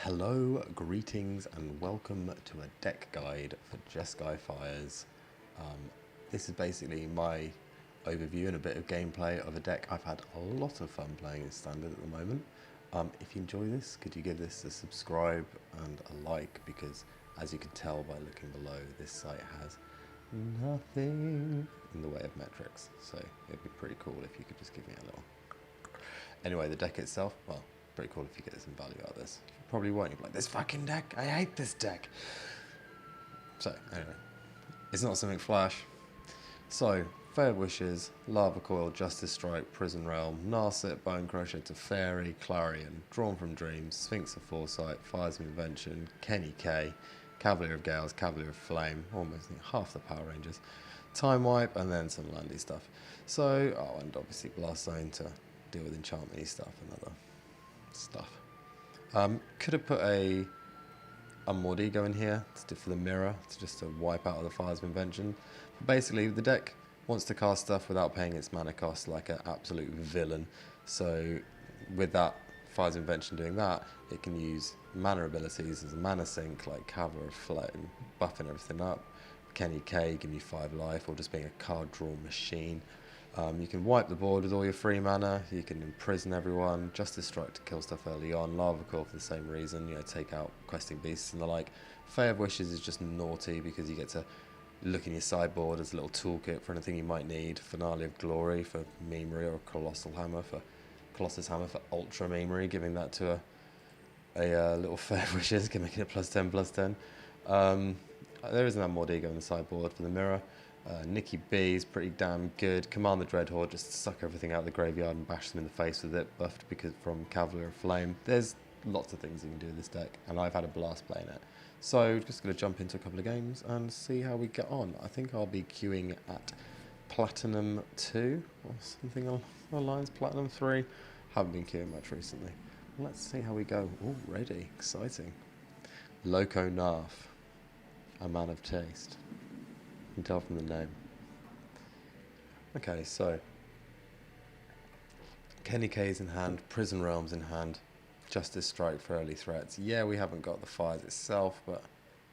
Hello, greetings, and welcome to a deck guide for Jeskai Fires. This is basically my overview and a bit of gameplay of a deck I've had a lot of fun playing in Standard at the moment. If you enjoy this, could you give this a subscribe and a like, because as you can tell by looking below, this site has nothing in the way of metrics, so it'd be pretty cool if you could just give me a little. Anyway, the deck itself, well, pretty cool if you get some value out of this. You probably won't. You'll be like, this fucking deck, I hate this deck. So, anyway, it's not something flash. So, Fair Wishes, Lava Coil, Justice Strike, Prison Realm, Narset, Bone Crusher, Teferi, Clarion, Drawn from Dreams, Sphinx of Foresight, Fires of Invention, Kenny K, Cavalier of Gales, Cavalier of Flame, almost half the Power Rangers, Time Wipe, and then some landy stuff. So, and obviously Blast Zone to deal with enchantment stuff and other stuff. Could have put a Mordigo in here for the mirror, just to wipe out of the Fires of Invention. But basically, the deck wants to cast stuff without paying its mana cost like an absolute villain. So with that Fires of Invention doing that, it can use mana abilities as a mana sink, like Cavalier of Flame, buffing everything up. Kenny K, give you 5 life, or just being a card draw machine. You can wipe the board with all your free mana, you can imprison everyone, Justice Strike to kill stuff early on, Lava Core for the same reason, take out questing beasts and the like. Fey of Wishes is just naughty because you get to look in your sideboard as a little toolkit for anything you might need. Finale of Glory for Memory, or Colossus Hammer for Ultra Memory, giving that to a little Fey of Wishes, making it +10/+10. There isn't that Mordigo in the sideboard for the mirror. Nikki B is pretty damn good. Command the Dreadhorde, just suck everything out of the graveyard and bash them in the face with it, buffed because from Cavalier of Flame. There's lots of things you can do with this deck, and I've had a blast playing it. So just going to jump into a couple of games and see how we get on. I think I'll be queuing at Platinum 2 or something along the lines, Platinum 3. Haven't been queuing much recently. Let's see how we go. Already exciting. Loco Narf, a man of taste. You can tell from the name. Okay, so Kenny K's in hand, Prison Realms in hand, Justice Strike for early threats. Yeah, we haven't got the Fires itself, but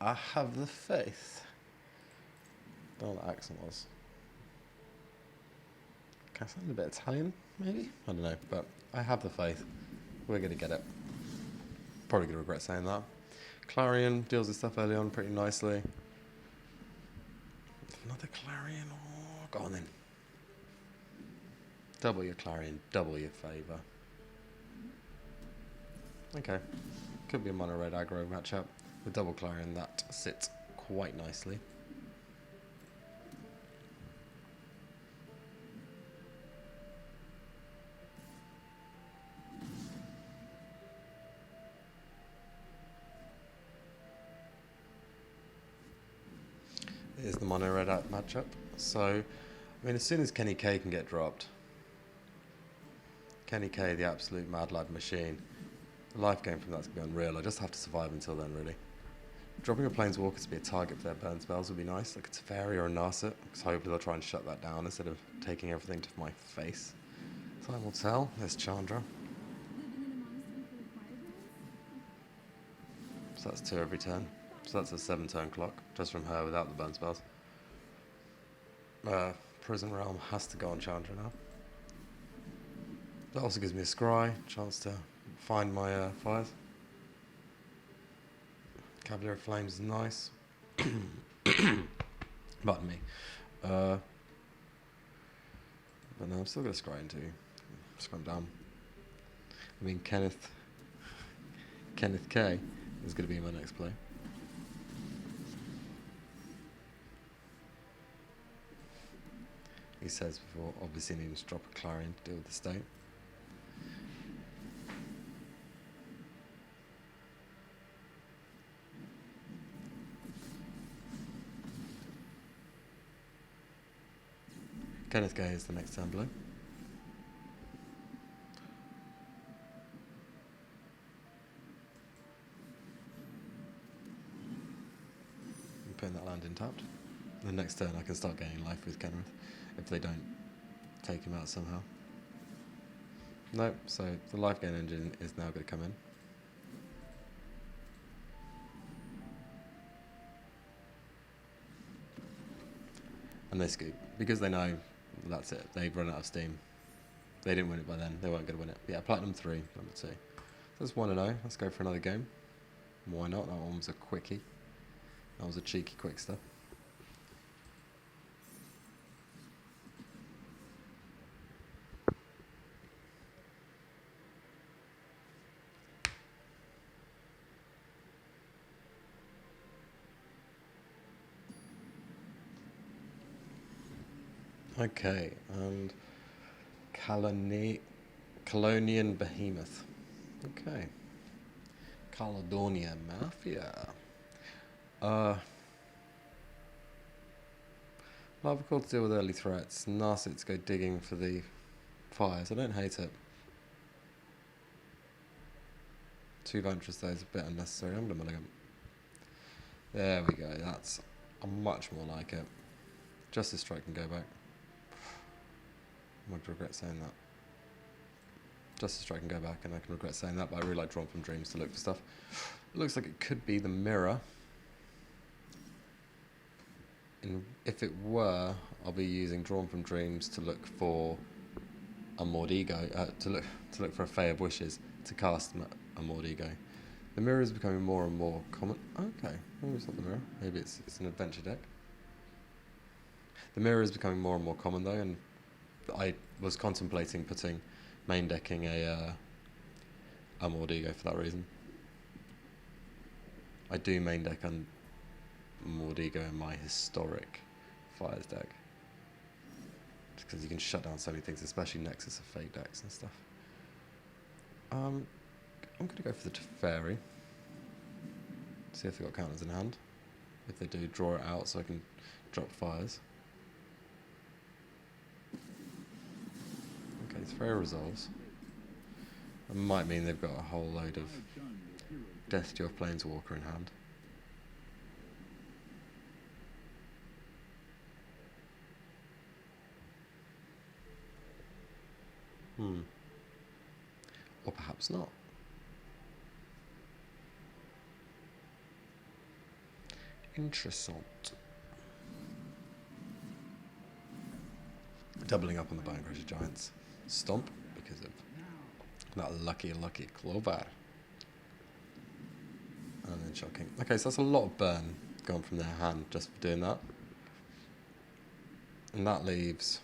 I have the faith. Don't know what the accent was. Can I sound a bit Italian, maybe? I don't know, but I have the faith. We're going to get it. Probably going to regret saying that. Clarion deals with stuff early on pretty nicely. Another Clarion, go on then. Double your Clarion, double your favour. Okay, could be a mono red aggro matchup. With double Clarion, that sits quite nicely. It is the mono red matchup. So, I mean, as soon as Kenny K can get dropped, Kenny K, the absolute mad lad machine, the life game from that's going to be unreal. I just have to survive until then, really. Dropping a Planeswalker to be a target for their burn spells would be nice, like a Teferi or a Narset, because hopefully they'll try and shut that down instead of taking everything to my face. Time will tell. There's Chandra. So that's 2 every turn. So that's a 7-turn clock, just from her without the burn spells. Prison Realm has to go on Chandra now. That also gives me a scry, chance to find my fires. Cavalier of Flames is nice. Pardon me. But no, I'm still going to scry into scrum down. I mean, Kenneth K is going to be my next play. He says before, obviously needing to drop a Clarion to deal with the state. Kenneth Gay is the next turn blow. I'm putting that land in tapped. The next turn I can start gaining life with Kenrith if they don't take him out somehow. Nope, so the life gain engine is now going to come in. And they scoop. Because they know that's it. They've run out of steam. They didn't win it by then. They weren't going to win it. But yeah, Platinum 3, number 2. So that's 1-0. Let's go for another game. Why not? That one was a quickie. That was a cheeky quickster. Okay, and Colonian Behemoth. Okay. Caledonia Mafia. Lava Core to deal with early threats. Narset to go digging for the fires. I don't hate it. 2 Vantress though is a bit unnecessary. I'm going to mulligan. There we go. That's much more like it. Justice Strike can go back. I might regret saying that. Justice Strike can go back, and I can regret saying that, but I really like Drawn from Dreams to look for stuff. It looks like it could be the mirror. And if it were, I'll be using Drawn from Dreams to look for a Mordigo, to look for a Fae of Wishes to cast a Mordigo. The mirror is becoming more and more common. Okay, maybe it's not the mirror. Maybe it's an adventure deck. The mirror is becoming more and more common though, and I was contemplating putting main decking a Mordigo for that reason. I do main deck on Mordigo in my historic Fires deck. Just because you can shut down so many things, especially Nexus of Fate decks and stuff. I'm going to go for the Teferi. See if they've got counters in hand. If they do, draw it out so I can drop fires. Okay, Teferi resolves. That might mean they've got a whole load of Death Deal Planeswalker in hand. Or perhaps not. Interessant. Doubling up on the Bone Crusher Giants. Stomp because of that lucky Clover. And then shocking. Okay, so that's a lot of burn gone from their hand just for doing that. And that leaves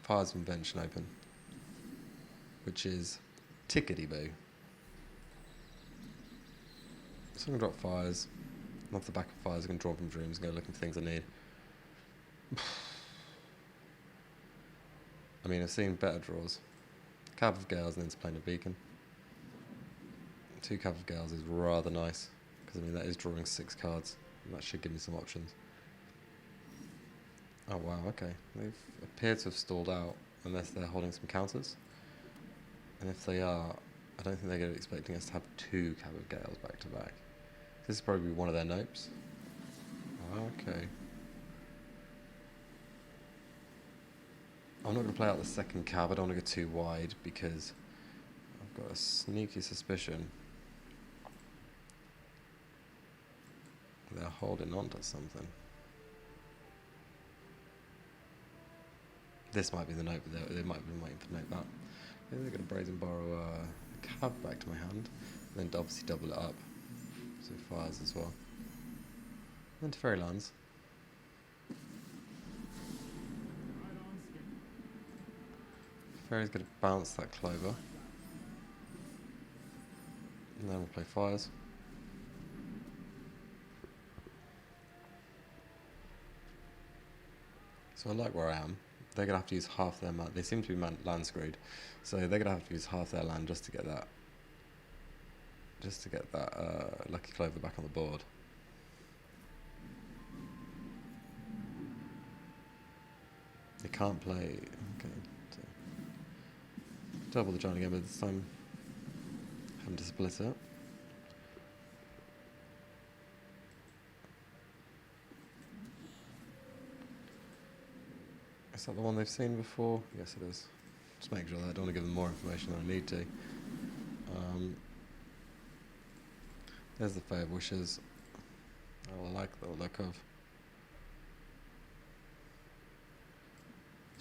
Fires of Invention open, which is tickety-boo. So I'm going to drop Fires. And off the back of Fires, I can draw from Dreams and go looking for things I need. I mean, I've seen better draws. Cab of Gales and into Plane of Beacon. 2 Cab of Gales is rather nice, because I mean that is drawing 6 cards, and that should give me some options. Oh wow, okay. They appear to have stalled out, unless they're holding some counters. And if they are, I don't think they're going to be expecting us to have 2 Cab of Gales back to back. This is probably one of their nopes. Okay. I'm not going to play out the second cab. I don't want to go too wide because I've got a sneaky suspicion they're holding on to something. This might be the note, but they might be waiting for note that. Maybe they're going to Brazen borrow a cab back to my hand, and then obviously double it up. So Fires as well. And then to Fairy Lands. Fairy's going to bounce that Clover. And then we'll play Fires. So I like where I am. They're going to have to use half their mana. They seem to be land screwed. So they're going to have to use half their land just to get that. Lucky Clover back on the board. They can't play. Okay. So double the Giant again, but this time having to split it. Is that the one they've seen before? Yes, it is. Just make sure that I don't want to give them more information than I need to. There's the Fae of Wishes. I like the look of.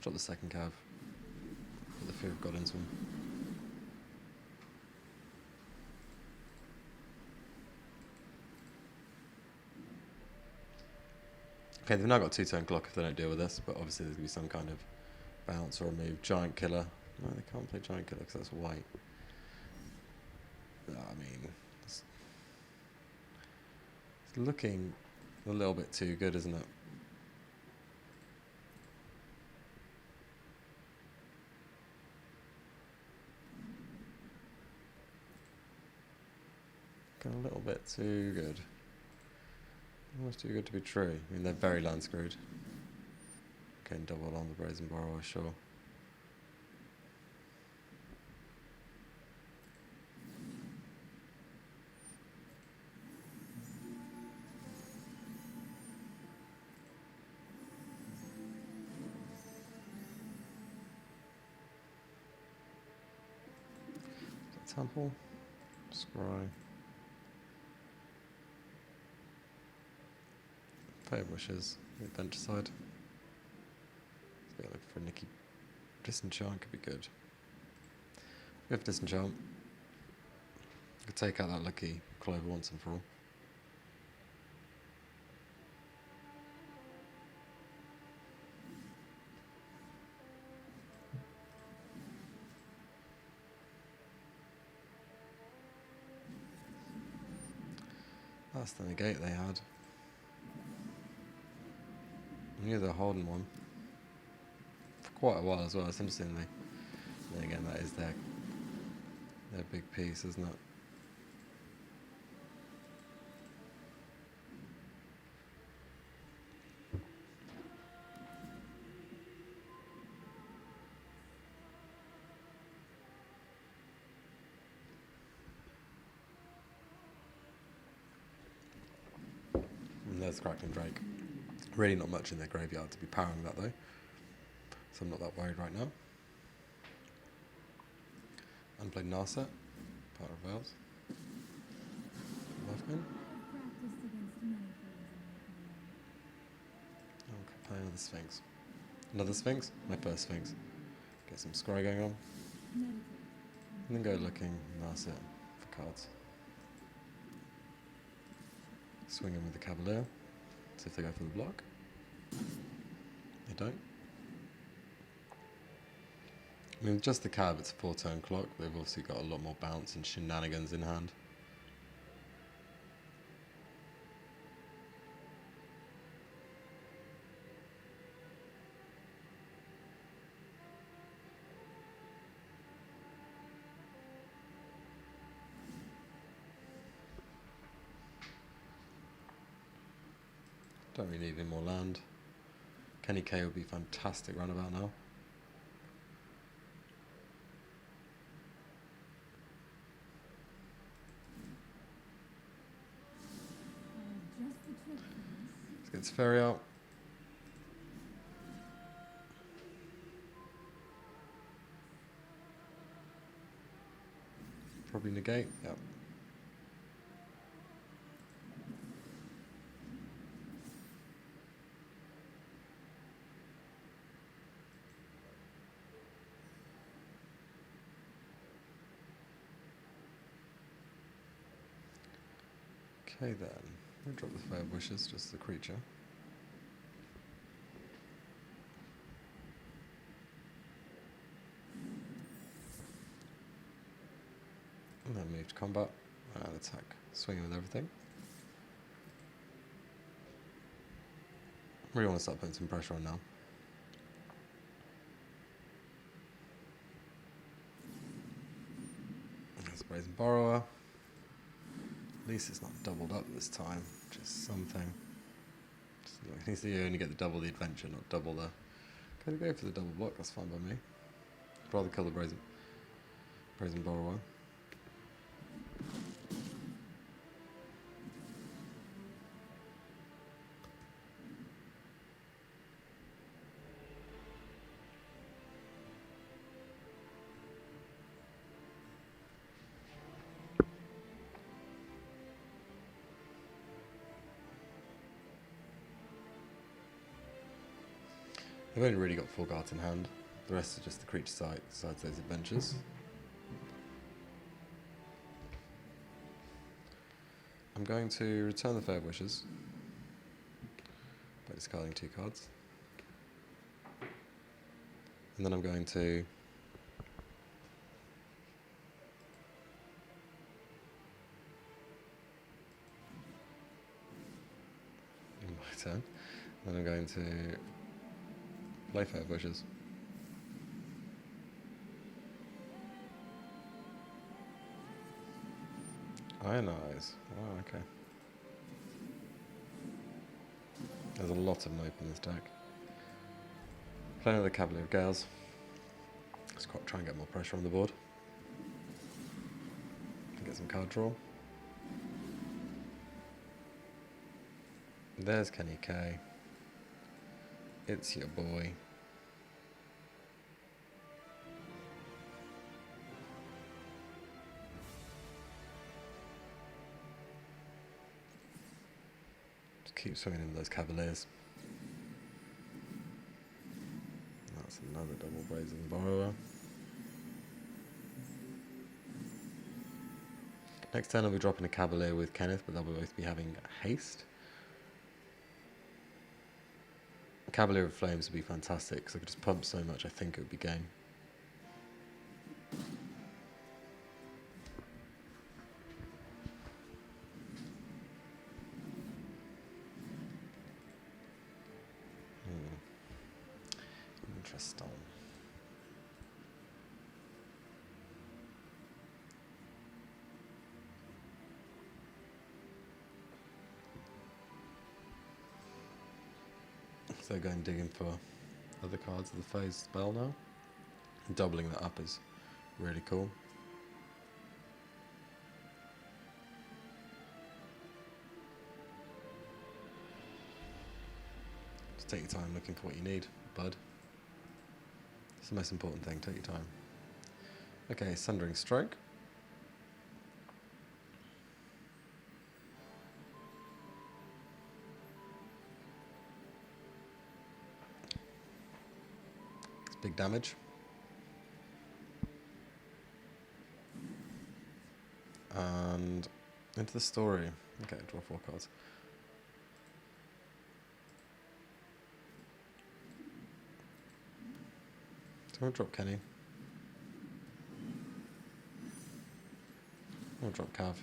drop the second cav. Put the fear of God into him. Okay, they've now got 2-turn clock if they don't deal with this, but obviously there's going to be some kind of bounce or a move. Giant killer. No, they can't play giant killer because that's white. I mean, it's looking a little bit too good, isn't it? Looking a little bit too good. Almost too good to be true. I mean, they're very land screwed. Getting doubled on the Brazen Borrower, sure. Temple, Scry, Favourite Wishes, Adventureside. So look for Nikki. Disenchant could be good. We have Disenchant. I could take out that lucky Clover once and for all. That's the negate they had. I knew they were holding one for quite a while as well. It's interesting. Then again, that is their big piece, isn't it? And there's Crackling Drake. Really not much in their graveyard to be powering that though, so I'm not that worried right now. Unplayed Narset, Power of Veils. Lifeline. Okay, play another Sphinx. Another Sphinx? My first Sphinx. Get some scry going on. And then go looking Narset for cards. Swing in with the Cavalier. See if they go for the block. They don't. I mean, with just the Cav, it's a 4-turn clock. They've obviously got a lot more bounce and shenanigans in hand. Don't really need any more land. Kenny K would be fantastic roundabout now. Let's get this ferry out. Probably negate, yep. Okay then, we'll drop the Fair Wishes, just the creature. And then move to combat and attack, swinging with everything. Really want to start putting some pressure on now. There's Brazen Borrower. At least it's not doubled up this time, just something. At least you only get the double the adventure, not double the... Could go for the double block, that's fine by me. I'd rather kill the Brazen Borrower. I've only really got 4 cards in hand. The rest are just the creature side, besides those adventures. I'm going to return the Fair Wishes by discarding 2 cards. And then I'm going to my turn. Then I'm going to play Fair Wishes. Ionize. Oh, okay. There's a lot of nope in this deck. Play another Cavalier of Gales. Let's try and get more pressure on the board. Get some card draw. There's Kenny K. It's your boy. Just keep swinging in those Cavaliers. That's another double Brazen Borrower. Next turn I'll be dropping a Cavalier with Kenneth, but they'll both be having haste. Cavalier of Flames would be fantastic because I could just pump so much I think it would be game. Interesting. So going digging for other cards of the foe's spell now. Doubling that up is really cool. Just take your time looking for what you need, bud. It's the most important thing, take your time. Okay, Sundering Strike. It's big damage. And into the story. Okay, draw 4 cards. So I'll drop Kenny. I'll drop Cav.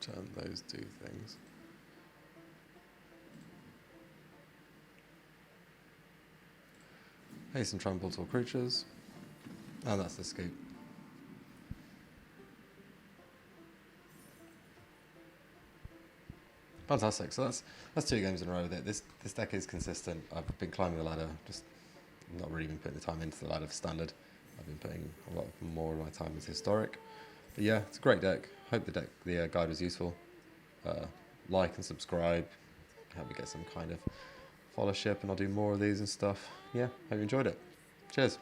Turn those 2 things. Haste and trample to all creatures. And that's the scoop. Fantastic. So that's 2 games in a row with it. This deck is consistent. I've been climbing the ladder, just not really been putting the time into the ladder for standard. I've been putting a lot more of my time into historic. But yeah, it's a great deck. Hope the guide was useful. Like and subscribe. Help me get some kind of followership, and I'll do more of these and stuff. Yeah, hope you enjoyed it. Cheers.